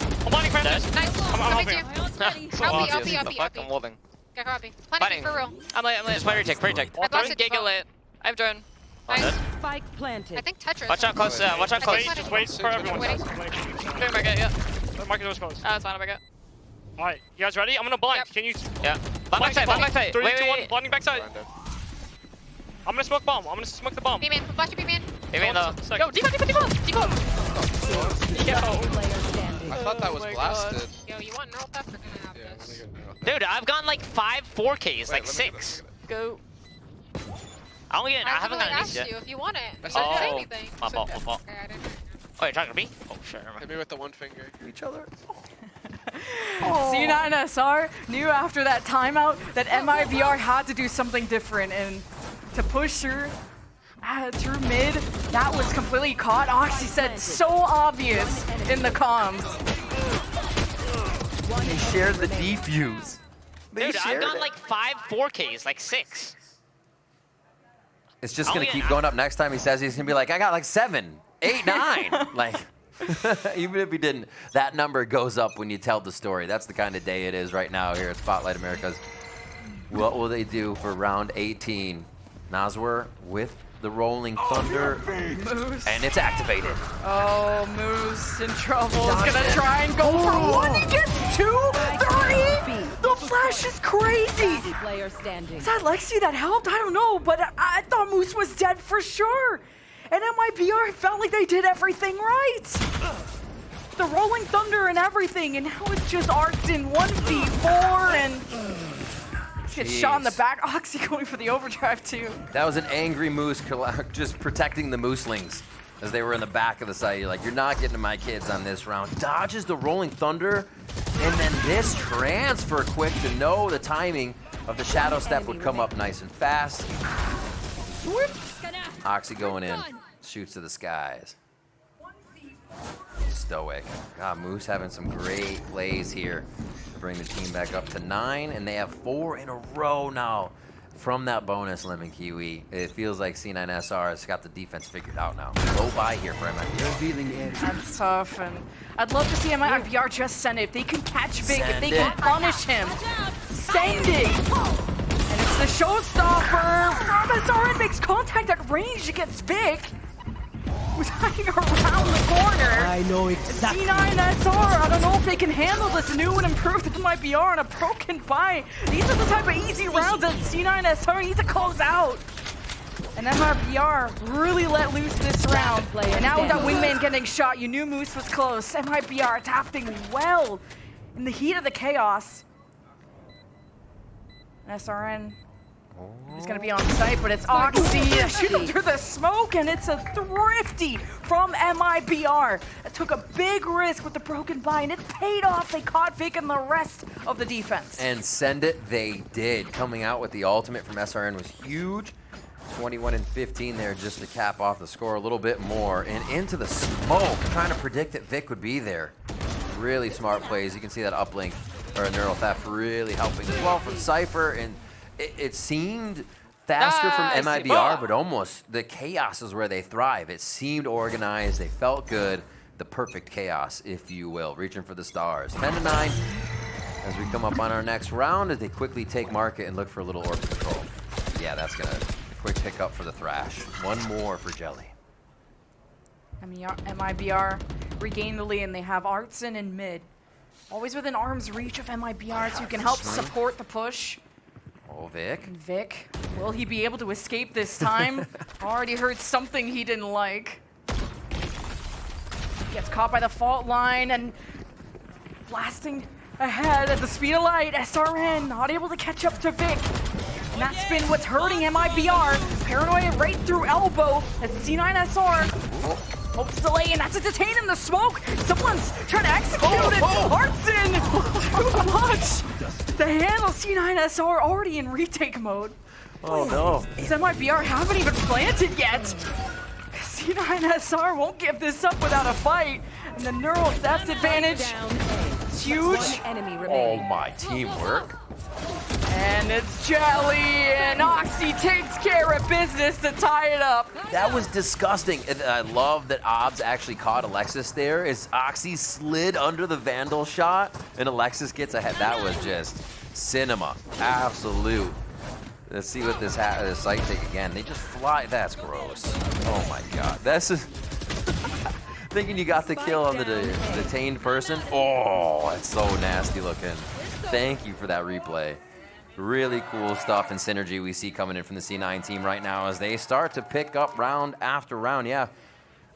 I'm blinding Francis. Nice. I'm Coming helping to you. you. So I'll be, obvious. I'll The be. fuck? I'm holding. Gecko, I'll be. Planting for real. I'm late. Just play retake, retake. I blasted Giga lit. I have drone. Nice. Spike planted. I think Tetris. Watch out close, watch out close. Just wait for everyone. Waiting. Doing back yeah. Market was close. It's fine, I'll back up. Alright, you guys ready? I'm gonna blind. Yep. Can you... Yeah. Blind backside, blind backside. 3, Wait, 2, 1, wait. blinding backside. I'm gonna smoke bomb. I'm gonna smoke the bomb. B-man, flash your B-man. Wait, no. Yo, default. Player standing. I thought that was blasted. Yo, you want neural theft? We're gonna have Yeah, let me this. get it. Dude, I've gotten like 5 4Ks, like 6. Go. I only get, I haven't literally gotten an asked ace you yet. if you want it. I I said didn't say oh. anything. My fault, my fault. Okay, I didn't. Oh, you're talking to me? Oh, sure. Hit me with the one finger. Each other. C9SR knew after that timeout that MIBR had to do something different, and to push through mid, that was completely caught. Oxy said so obvious in the comms. They shared the defuse. Dude, I've gotten like 5 4Ks, like 6. It's just gonna keep going up. Next time he says he's gonna be like, I got like 7, 8, 9. Like, even if he didn't, that number goes up when you tell the story. That's the kind of day it is right now here at Spotlight Americas. What will they do for round 18? Nazwer with the Rolling Thunder, Moose. and it's activated. Oh, Moose in trouble. He's gonna try and go for 1. He gets 2, 3. The flash is crazy. Player standing. Is that Lexi that helped? I don't know, but I thought Moose was dead for sure. And MIBR felt like they did everything right. The Rolling Thunder and everything, and now it's just Artson 1v4, and gets shot in the back. Oxy going for the overdrive too. That was an angry Moose just protecting the Mooselings as they were in the back of the site. You're like, you're not getting to my kids on this round. Dodges the Rolling Thunder, and then this transfer quick to know the timing of the Shadow Step would come up nice and fast. Oxy going in, shoots to the skies. Stoic. God, Moose having some great plays here to bring the team back up to 9, and they have 4 in a row now. from that bonus, Lemon Kiwi, it feels like C9SR has got the defense figured out now. Low buy here for MIBR. That's tough, and I'd love to see MIBR just send it. If they can catch Vic, if they can punish him, send it! And it's the showstopper! SRN makes contact at range against Vic, who's hiding around the corner. I know exactly. C9SR, I don't know if they can handle this new and improved MIBR on a broken buy. These are the type of easy rounds that C9SR needs to close out. And MIBR really let loose this round. And now with that wingman getting shot, you knew Moose was close. MIBR adapting well in the heat of the chaos. SRN is going to be on site, but it's Oxy shooting through the smoke, and it's a thrifty from MIBR. It took a big risk with the broken buy, and it paid off. They caught Vic and the rest of the defense. And send it, they did. Coming out with the ultimate from SRN was huge. 21 and 15 there just to cap off the score a little bit more. And into the smoke, trying to predict that Vic would be there. Really smart plays. You can see that uplink, or a neural theft, really helping as well from Cypher. And it seemed faster from MIBR, but almost the chaos is where they thrive. It seemed organized. They felt good. The perfect chaos, if you will. Reaching for the stars. 10-9 as we come up on our next round as they quickly take market and look for a little orb control. Yeah, that's going to quick pick up for the Thrash. One more for Jelly. MIBR regain the lead, and they have Artson in mid. Always within arm's reach of MIBR, so you can help support the push. Oh, Vic. Vic, will he be able to escape this time? Already heard something he didn't like. Gets caught by the fault line and blasting ahead at the speed of light. SRN not able to catch up to Vic. And that's been what's hurting MIBR. Paranoia right through elbow as C9SR hopes to delay, and that's to detain him. The smoke. Someone's trying to execute it. Artson, too much. The handle. C9SR already in retake mode. Oh no. MIBR haven't even planted yet. C9SR won't give this up without a fight. And the neural theft advantage. It's huge. Enemy Oh remaining. my, teamwork. And it's Jelly, and Oxy takes care of business to tie it up. That was disgusting. And I love that Obs actually caught Alexis there as Oxy slid under the Vandal shot and Alexis gets ahead. That was just cinema. Absolute. Let's see what this site take again. They just fly. That's gross. Oh my god. That's thinking you got the kill on the detained person. Oh, that's so nasty looking. Thank you for that replay. Really cool stuff and synergy we see coming in from the C9 team right now as they start to pick up round after round. Yeah,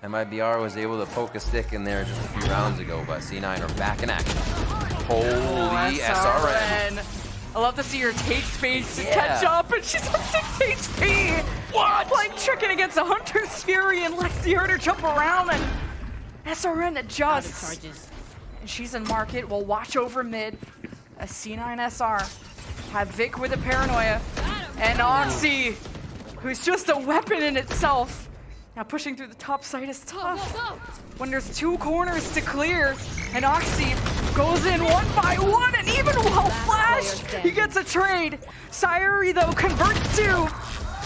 MIBR was able to poke a stick in there just a few rounds ago, but C9 are back in action. Holy SRN. I love to see her take space to catch up, and she's at 6 HP. What? Like tricking against the Hunter's Fury, and Lexi heard her jump around, and SRN adjusts. And she's in market. We'll watch over mid. A C9SR have Vic with a Paranoia, and Oxy, who's just a weapon in itself. Now pushing through the top side is tough. When there's 2 corners to clear, and Oxy goes in 1 by 1, and even while flashed, he gets a trade. Sayuri, though, converts 2,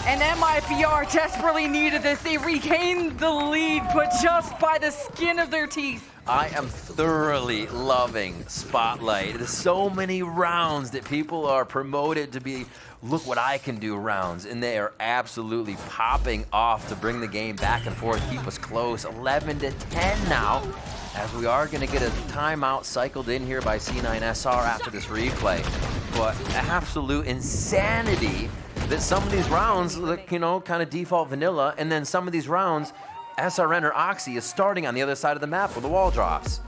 and MIBR desperately needed this. They regained the lead, but just by the skin of their teeth. I am thoroughly loving Spotlight. There's so many rounds that people are promoted to be, look what I can do rounds, and they are absolutely popping off to bring the game back and forth, keep us close. 11-10 now, as we are going to get a timeout cycled in here by C9SR after this replay. But absolute insanity that some of these rounds look, you know, kind of default vanilla, and then some of these rounds, SRN or Oxy is starting on the other side of the map where the wall drops.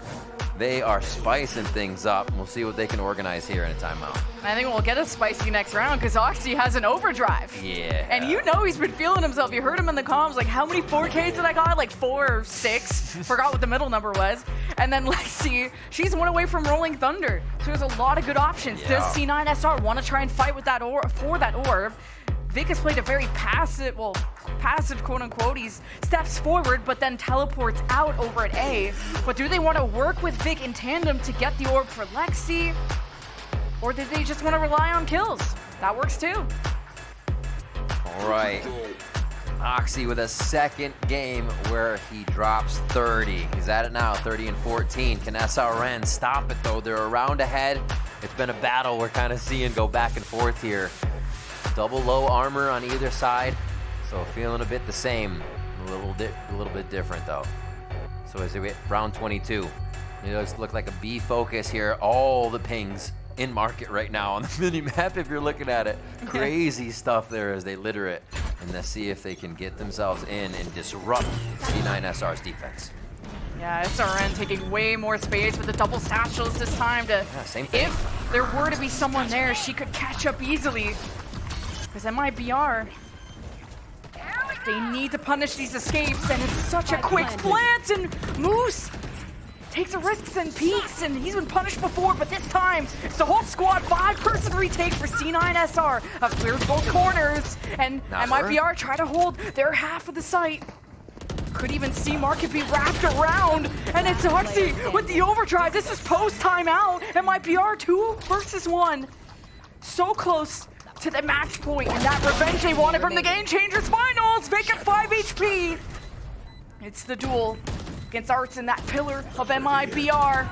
They are spicing things up. We'll see what they can organize here in a timeout. I think we'll get a spicy next round because Oxy has an overdrive. Yeah. And you know he's been feeling himself. You heard him in the comms, like, how many 4Ks did I got? Like 4 or 6. Forgot what the middle number was. And then Lexi, she's 1 away from Rolling Thunder. So there's a lot of good options. Yeah. Does C9SR want to try and fight with that for that orb? Vic has played a very passive, well, passive quote unquote. He steps forward, but then teleports out over at A. But do they want to work with Vic in tandem to get the orb for Lexi? Or do they just want to rely on kills? That works too. right. Oxy with a second game where he drops 30. He's at it now, 30 and 14. Can SRN stop it though? They're a round ahead. It's been a battle we're kind of seeing go back and forth here. Double low armor on either side, so feeling a bit the same. A little bit different though. So as we hit round 22, it does look like a B focus here. All the pings in market right now on the mini map if you're looking at it. Crazy stuff there as they litter it. And let's see if they can get themselves in and disrupt C9SR's defense. Yeah, SRN taking way more space with the double satchels this time to, same thing. if there were to be someone there, she could catch up easily. Because MIBR, they need to punish these escapes, and it's such a quick plant, and Moose takes the risks and peeks, and he's been punished before, but this time, it's the whole squad, 5-person retake for C9SR. Clears both corners, and MIBR try to hold their half of the site. Could even see Market be wrapped around, and it's Oxy with the overdrive. This is post-timeout, MIBR 2 versus 1. So close to the match point, and that revenge they wanted from the Game Changers finals. Vacant 5 HP. It's the duel against Artson, that pillar of MIBR.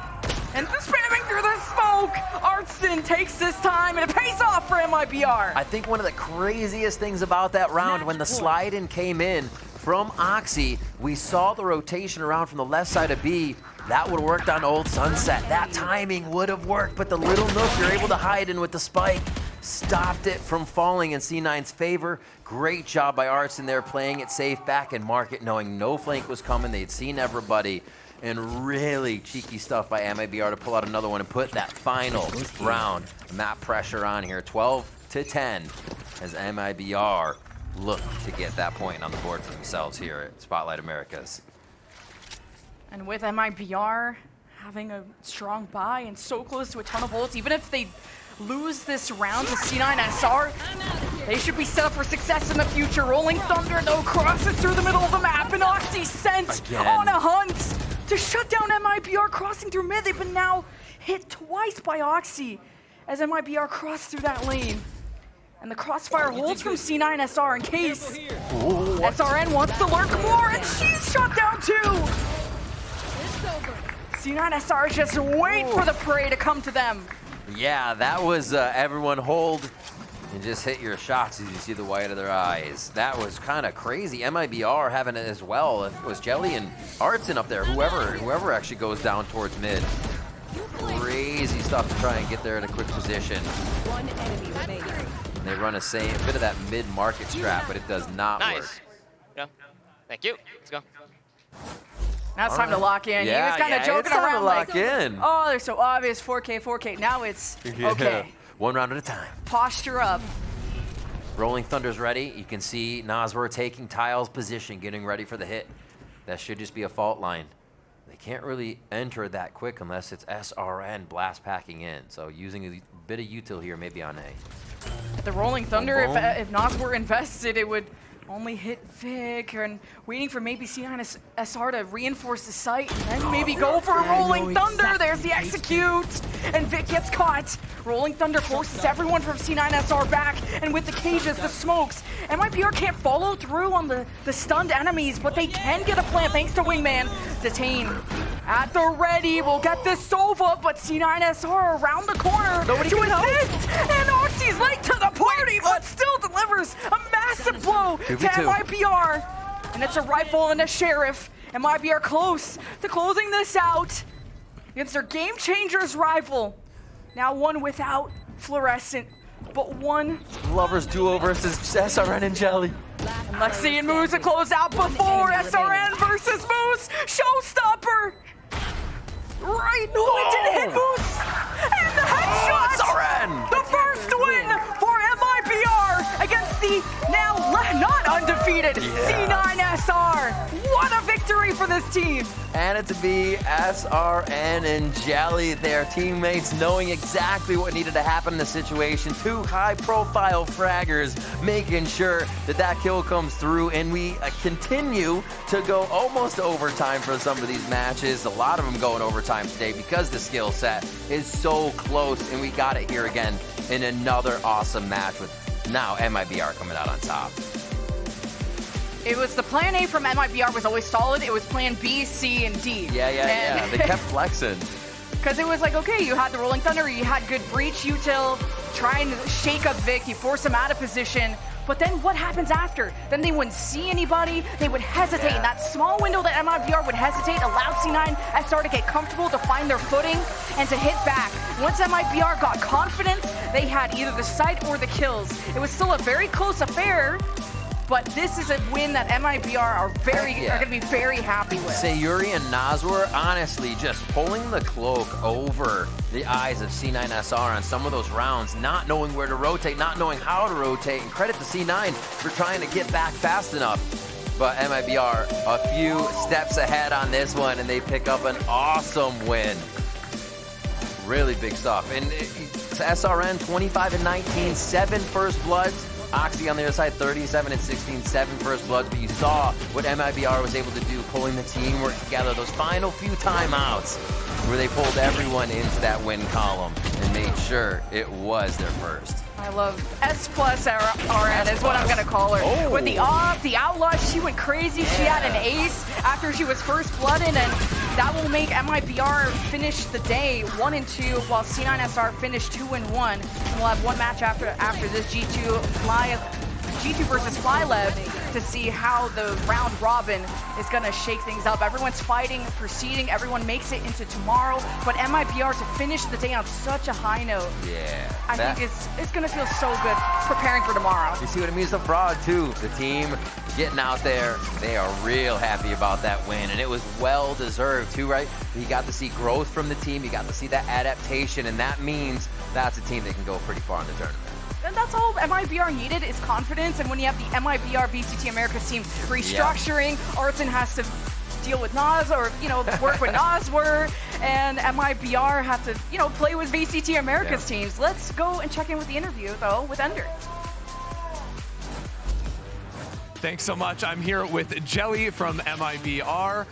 And spamming through the smoke. Artson takes this time, and it pays off for MIBR. I think one of the craziest things about that round, when the slide-in came in from Oxy, we saw the rotation around from the left side of B. That would have worked on Old Sunset. That timing would have worked, but the little nook you're able to hide in with the spike stopped it from falling in C9's favor. Great job by Artson there, playing it safe back in market, knowing no flank was coming. They'd seen everybody, and really cheeky stuff by MIBR to pull out another one and put that final round map pressure on here. 12-10 as MIBR look to get that point on the board for themselves here at Spotlight Americas. And with MIBR having a strong buy and so close to a ton of bullets, even if they lose this round to C9SR, they should be set up for success in the future. Rolling Thunder, though, crosses through the middle of the map, and Oxy sent on a hunt to shut down MIBR, crossing through mid. They've been now hit twice by Oxy as MIBR crossed through that lane. And the crossfire holds from C9SR in case SRN wants to lurk more, and she's shot down too. C9SR just wait for the prey to come to them. Yeah, that was everyone hold and just hit your shots as you see the white of their eyes. That was kind of crazy. MIBR having it as well. It was Jelly and Artson up there, whoever actually goes down towards mid. Crazy stuff to try and get there in a quick position. One enemy remaining. And they run a bit of that mid-market strat, but it does not work. Yeah. Thank you. Let's go. Now it's time to lock in. Yeah, he was kind of joking it's time around to lock in. Oh, they're so obvious, 4K, 4K. Now it's, okay, One round at a time. posture up. Rolling Thunder's ready. You can see Naswar taking Tile's position, getting ready for the hit. That should just be a fault line. They can't really enter that quick unless it's SRN blast packing in. So using a bit of util here, maybe on A. The Rolling Thunder, Boom, boom. if Nas were invested, it would only hit Vic, and waiting for maybe C9SR to reinforce the site, and then maybe go for a Rolling Thunder. There's the execute, and Vic gets caught. Rolling Thunder forces everyone from C9SR back, and with the cages, the smokes, MIBR can't follow through on the stunned enemies, but they can get a plant thanks to Wingman. Detain at the ready, we'll get this Sova, but C9SR around the corner to assist, and Oxy's late to the party, but still delivers a massive blow to MIBR. And it's a rifle and a sheriff. MIBR close to closing this out against their Game Changers rival. Now one without Fluorescent, but one. Lovers duo versus SRN and Jelly. And Lexi and Moose are closed out before SRN versus Moose. Showstopper. Right, no, it didn't hit Moose. And the headshot. SRN. The first win for MIBR against the now not undefeated C9SR. What a victory for this team. And it to be SRN and Jelly, their teammates knowing exactly what needed to happen in the situation. Two high-profile fraggers making sure that that kill comes through, and we continue to go almost overtime for some of these matches. A lot of them going overtime today because the skill set is so close, and we got it here again in another awesome match with Now MIBR coming out on top. It was the plan A from MIBR was always solid. It was plan B, C, and D. Yeah. They kept flexing. Because it was like, okay, you had the Rolling Thunder, you had good breach util, try and shake up Vic, you force him out of position. But then what happens after? Then they wouldn't see anybody, they would hesitate. And that small window that MIBR would hesitate allowed C9SR to get comfortable, to find their footing, and to hit back. Once MIBR got confidence, they had either the sight or the kills. It was still a very close affair, but this is a win that MIBR are going to be very happy with. Sayuri and Nazwar honestly just pulling the cloak over the eyes of C9SR on some of those rounds, not knowing where to rotate, not knowing how to rotate, and credit to C9 for trying to get back fast enough. But MIBR a few steps ahead on this one, and they pick up an awesome win. Really big stuff. And SRN 25 and 19, 7 first bloods. Oxy on the other side, 37 and 16, 7 first bloods. But you saw what MIBR was able to do, pulling the teamwork together. Those final few timeouts where they pulled everyone into that win column and made sure it was their first. I love S+ RN is what I'm going to call her. Oh. With the off, the outlaw, she went crazy. She had an ace after she was first blooded, and that will make MIBR finish the day 1-2, while C9SR finished 2-1. And we'll have one match after this G2 versus FlyLab to see how the round robin is going to shake things up. Everyone's fighting, proceeding, everyone makes it into tomorrow, but MIBR to finish the day on such a high note. Yeah. I think it's going to feel so good preparing for tomorrow. You see what it means to Fraud too. The team getting out there, they are real happy about that win, and it was well deserved too, right? You got to see growth from the team, you got to see that adaptation, and that means that's a team that can go pretty far in the tournament. And that's all MIBR needed is confidence, and when you have the MIBR VCT Americas team restructuring, Artson has to deal with Nas, or work with Nazwar, and MIBR have to play with VCT Americas teams. Let's go and check in with the interview though with Ender. Thanks so much. I'm here with Jelly from MIBR.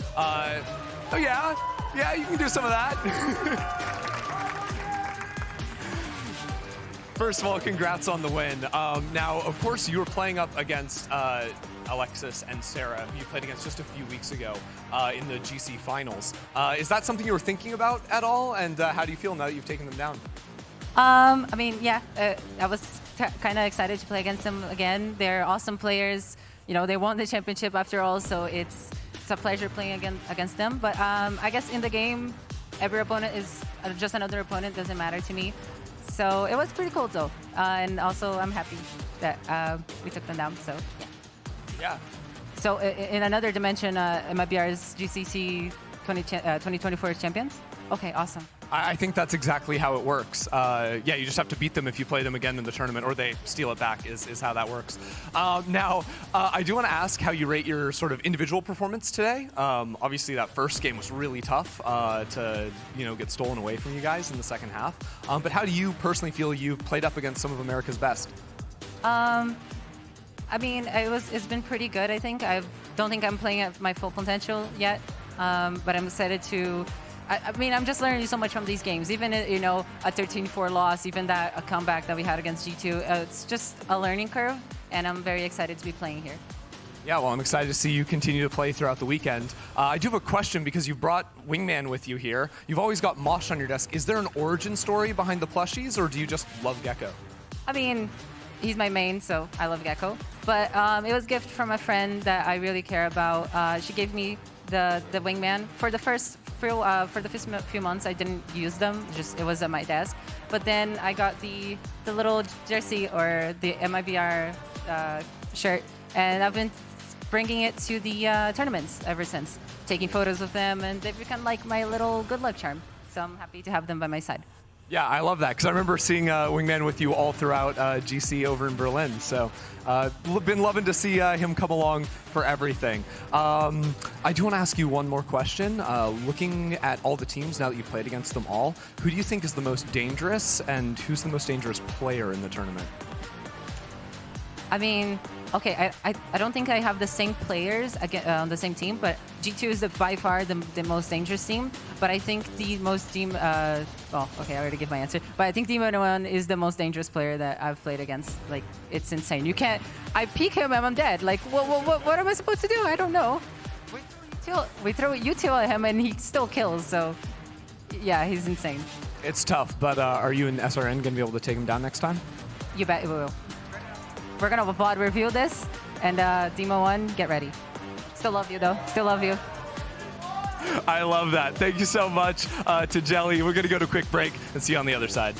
Oh yeah, you can do some of that. First of all, congrats on the win. Now, of course, you were playing up against Alexis and Sarah, who you played against just a few weeks ago in the GC finals. Is that something you were thinking about at all? And how do you feel now that you've taken them down? I mean, yeah, I was kind of excited to play against them again. They're awesome players. They won the championship after all, so it's a pleasure playing against them. But I guess in the game, every opponent is just another opponent. Doesn't matter to me. So it was pretty cool though, and also I'm happy that we took them down. So yeah. So in another dimension, MIBR is GCC 2024 champions. Okay, awesome. I think that's exactly how it works. Yeah, you just have to beat them if you play them again in the tournament, or they steal it back is how that works. Now, I do want to ask how you rate your sort of individual performance today. Obviously, that first game was really tough to get stolen away from you guys in the second half. But how do you personally feel you played up against some of America's best? I mean, it's been pretty good, I think. I don't think I'm playing at my full potential yet, but I'm excited to... I mean, I'm just learning so much from these games. Even, a 13-4 loss, even a comeback that we had against G2, it's just a learning curve, and I'm very excited to be playing here. Yeah, well, I'm excited to see you continue to play throughout the weekend. I do have a question because you've brought Wingman with you here. You've always got Mosh on your desk. Is there an origin story behind the plushies, or do you just love Gecko? I mean, he's my main, so I love Gecko. But it was a gift from a friend that I really care about. She gave me the Wingman. For the first few months, I didn't use them. It was at my desk. But then I got the little jersey, or the MIBR shirt, and I've been bringing it to the tournaments ever since, taking photos of them, and they've become like my little good luck charm. So I'm happy to have them by my side. Yeah, I love that, because I remember seeing Wingman with you all throughout GC over in Berlin. So been loving to see him come along for everything. I do want to ask you one more question. Looking at all the teams now that you played against them all, who do you think is the most dangerous, and who's the most dangerous player in the tournament? I mean, okay, I don't think I have the same players on the same team, but G2 is by far the most dangerous team. But I think the most well, okay, I already gave my answer. But I think Demon1 is the most dangerous player that I've played against. Like, it's insane. You can't. I peek him and I'm dead. Like, what am I supposed to do? I don't know. We throw util at him and he still kills. So, yeah, he's insane. It's tough, but are you and SRN going to be able to take him down next time? You bet we will. We're gonna VOD review this, and Demo1, get ready. Still love you though. Still love you. I love that. Thank you so much to Jelly. We're gonna go to a quick break and see you on the other side.